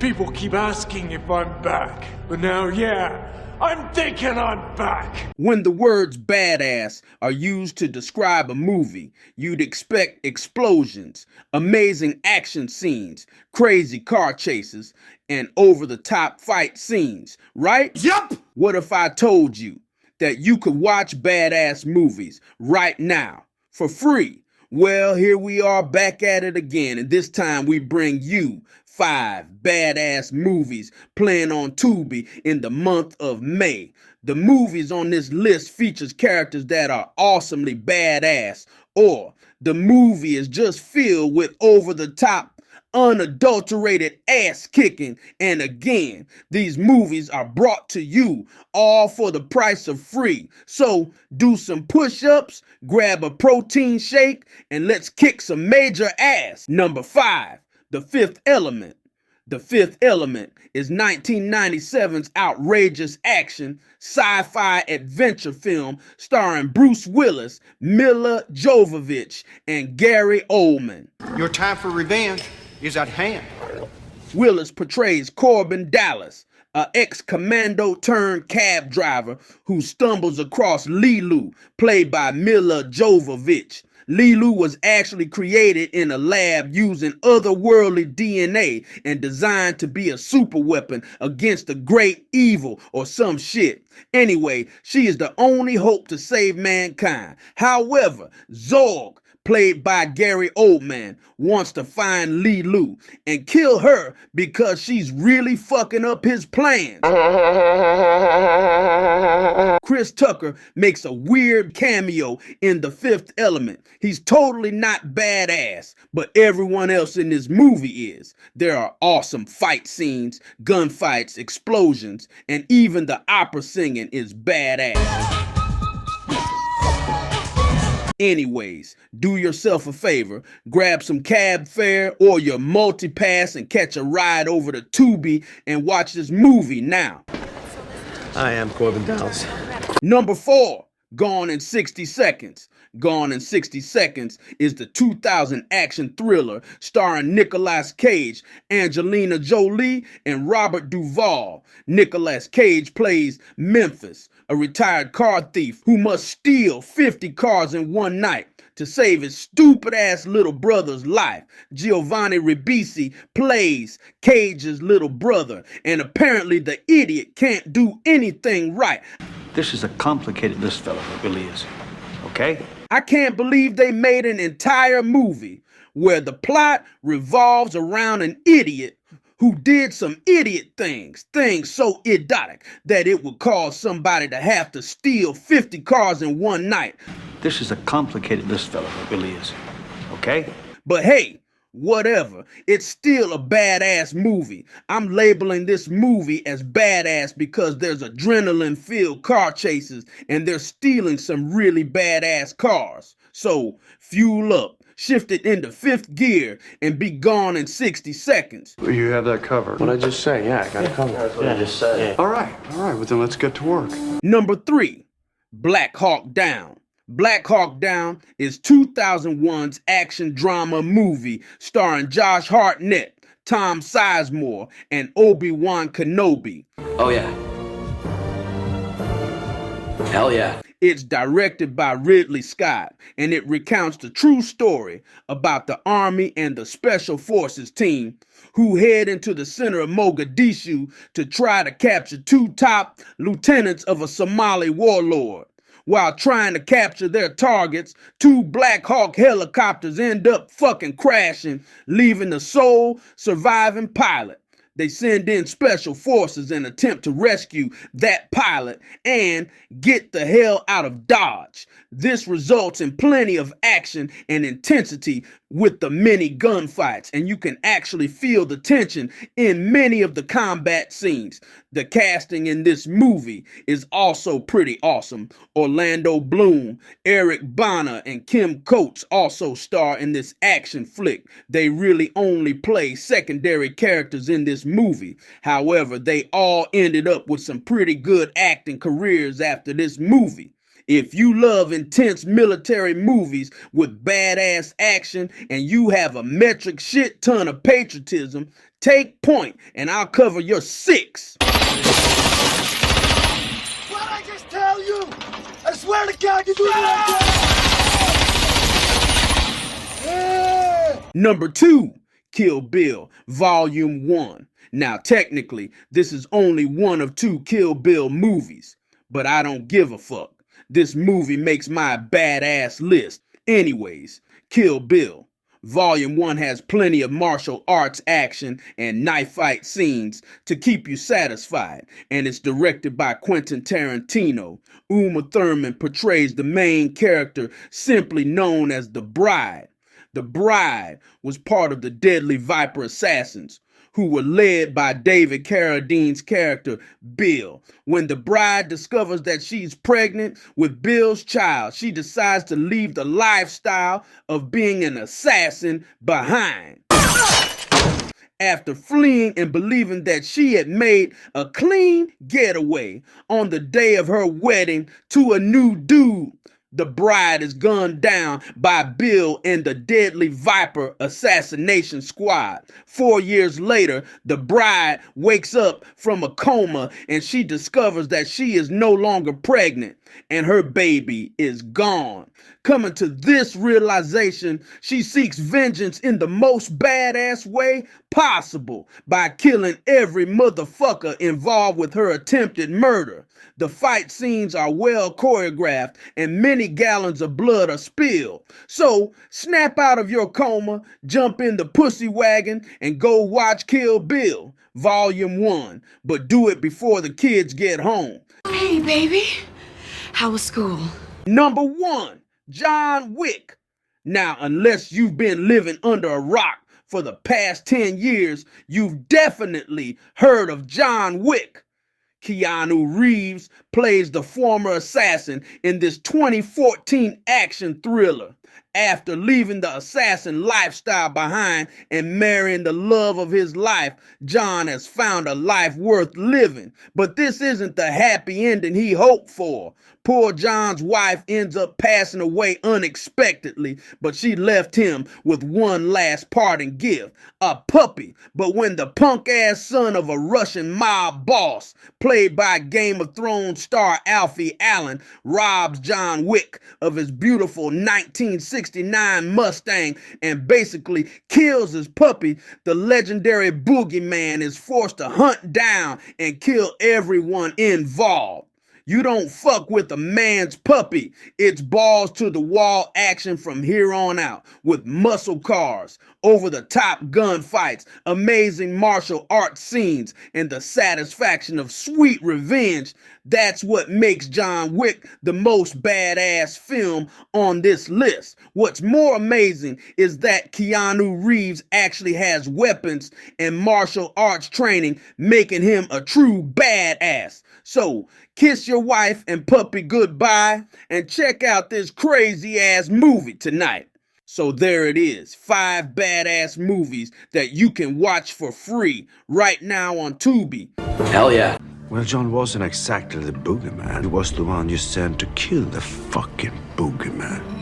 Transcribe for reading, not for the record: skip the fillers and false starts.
People keep asking if I'm back, but now, yeah, I'm thinking I'm back. When the words badass are used to describe a movie, you'd expect explosions, amazing action scenes, crazy car chases, and over-the-top fight scenes, right? Yup! What if I told you that you could watch badass movies right now for free? Well, here we are back at it again, and this time we bring you 5 badass movies playing on TUBI in the month of May. The movies on this list features characters that are awesomely badass, or the movie is just filled with over-the-top unadulterated ass kicking. And again, these movies are brought to you all for the price of free. So do some push-ups, grab a protein shake, and let's kick some major ass. Number 5, The Fifth Element. The Fifth Element is 1997's outrageous action sci-fi adventure film starring Bruce Willis, Milla Jovovich, and Gary Oldman. Your time for revenge is at hand. Willis portrays Corbin Dallas, an ex-commando turned cab driver who stumbles across Lilu, played by Milla Jovovich. Lilu was actually created in a lab using otherworldly DNA and designed to be a superweapon against the great evil or some shit. Anyway, she is the only hope to save mankind. However, Zorg, played by Gary Oldman, wants to find Lilu and kill her because she's really fucking up his plans. Chris Tucker makes a weird cameo in The Fifth Element. He's totally not badass, but everyone else in this movie is. There are awesome fight scenes, gunfights, explosions, and even the opera singing is badass. Anyways, do yourself a favor, grab some cab fare or your multi-pass and catch a ride over to TUBI and watch this movie now. I am Corbin Dallas. Number 4, Gone in 60 Seconds. Gone in 60 Seconds is the 2000 action thriller starring Nicolas Cage, Angelina Jolie, and Robert Duvall. Nicolas Cage plays Memphis, a retired car thief who must steal 50 cars in one night to save his stupid-ass little brother's life. Giovanni Ribisi plays Cage's little brother, and apparently the idiot can't do anything right. This is a complicated list, fella. It really is. Okay? I can't believe they made an entire movie where the plot revolves around an idiot who did some idiot things so idiotic that it would cause somebody to have to steal 50 cars in one night. This is a complicated list, fella. It really is. Okay? But hey, whatever. It's still a badass movie. I'm labeling this movie as badass because there's adrenaline-filled car chases and they're stealing some really badass cars. So, fuel up, shift it into 5th gear, and be gone in 60 seconds. You have that covered. What I just say? Yeah, I got it covered. That's what I just said. All right. Well, then let's get to work. Number 3, Blackhawk Down. Blackhawk Down is 2001's action drama movie starring Josh Hartnett, Tom Sizemore, and Obi-Wan Kenobi. Oh yeah. Hell yeah. It's directed by Ridley Scott, and it recounts the true story about the Army and the Special Forces team who head into the center of Mogadishu to try to capture 2 top lieutenants of a Somali warlord. While trying to capture their targets, 2 Black Hawk helicopters end up fucking crashing, leaving the sole surviving pilot. They send in special forces and attempt to rescue that pilot and get the hell out of Dodge. This results in plenty of action and intensity with the many gunfights, and you can actually feel the tension in many of the combat scenes. The casting in this movie is also pretty awesome. Orlando Bloom, Eric Bana, and Kim Coates also star in this action flick. They really only play secondary characters in this movie. However, they all ended up with some pretty good acting careers after this movie. If you love intense military movies with badass action and you have a metric shit ton of patriotism, Take point, and I'll cover your 6. What'd I just tell you? I swear to God, you do that again! Number 2, Kill Bill, Volume 1. Now, technically, this is only one of 2 Kill Bill movies, but I don't give a fuck. This movie makes my badass list. Anyways, Kill Bill. Volume 1 has plenty of martial arts action and knife fight scenes to keep you satisfied, and it's directed by Quentin Tarantino. Uma Thurman portrays the main character, simply known as the Bride. The Bride was part of the Deadly Viper assassins, who were led by David Carradine's character, Bill. When the Bride discovers that she's pregnant with Bill's child, she decides to leave the lifestyle of being an assassin behind. After fleeing and believing that she had made a clean getaway on the day of her wedding to a new dude, the Bride is gunned down by Bill and the Deadly Viper assassination squad. 4 years later, the Bride wakes up from a coma and she discovers that she is no longer pregnant and her baby is gone. Coming to this realization, she seeks vengeance in the most badass way possible by killing every motherfucker involved with her attempted murder. The fight scenes are well choreographed and many gallons of blood are spilled. So snap out of your coma, jump in the pussy wagon, and go watch Kill Bill, Volume 1. But do it before the kids get home. Hey, baby. How was school? Number 1, John Wick. Now, unless you've been living under a rock for the past 10 years, you've definitely heard of John Wick. Keanu Reeves plays the former assassin in this 2014 action thriller. After leaving the assassin lifestyle behind and marrying the love of his life, John has found a life worth living. But this isn't the happy ending he hoped for. Poor John's wife ends up passing away unexpectedly, but she left him with one last parting gift, a puppy. But when the punk-ass son of a Russian mob boss, played by Game of Thrones star Alfie Allen, robs John Wick of his beautiful 1969 Mustang and basically kills his puppy, the legendary boogeyman is forced to hunt down and kill everyone involved. You don't fuck with a man's puppy. It's balls to the wall action from here on out, with muscle cars, over-the-top gunfights, amazing martial arts scenes, and the satisfaction of sweet revenge. That's what makes John Wick the most badass film on this list. What's more amazing is that Keanu Reeves actually has weapons and martial arts training, making him a true badass. So, kiss your wife and puppy goodbye and check out this crazy ass movie tonight. So there it is, 5 badass movies that you can watch for free right now on TUBI. Hell yeah. Well, John wasn't exactly the boogeyman. He was the one you sent to kill the fucking boogeyman.